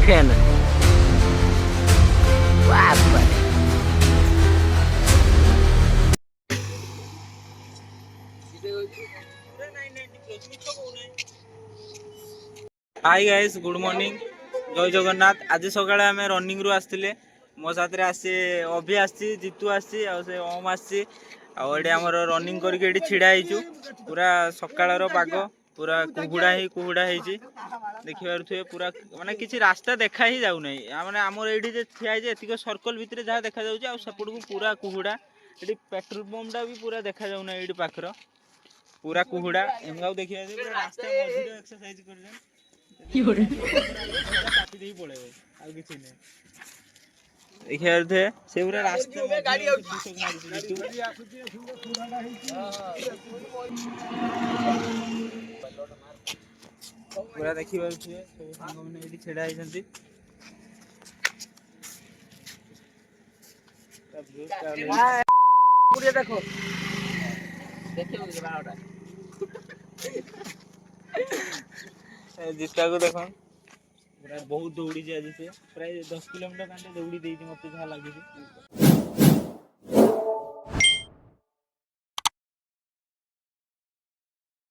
Fan. Hi guys, good morning, जय जगन्नाथ। आज सकाଳେ आम रनिंग रु आसते मो साथ आसी अभि आसी जीतू आसी ओम आसी आम रनिंग करके छिड़ा हो पूरा सकाळ पाग पूरा कुहुड़ा ही कुहुड़ा देखिए पूरा माने किसी रास्ता देखा ही जाऊ ना माने आमर ये ठिया ये सर्कल भितर जहाँ देखा जाऊँ सेपट को पूरा कुहुड़ा ये पेट्रोल पंप टा भी पूरा देखा जाऊना ये पाखर पूरा कुहुड़ा एम देखिए रास्ता मझे एक्सरसाइज कर देखिए से पूरा रास्ता पूरा देखिए छेड़ा होती देखो जिसका को देखो बहुत दौड़ी आज से प्राय 10 किलोमीटर दौड़ी मत जहाँ लगे।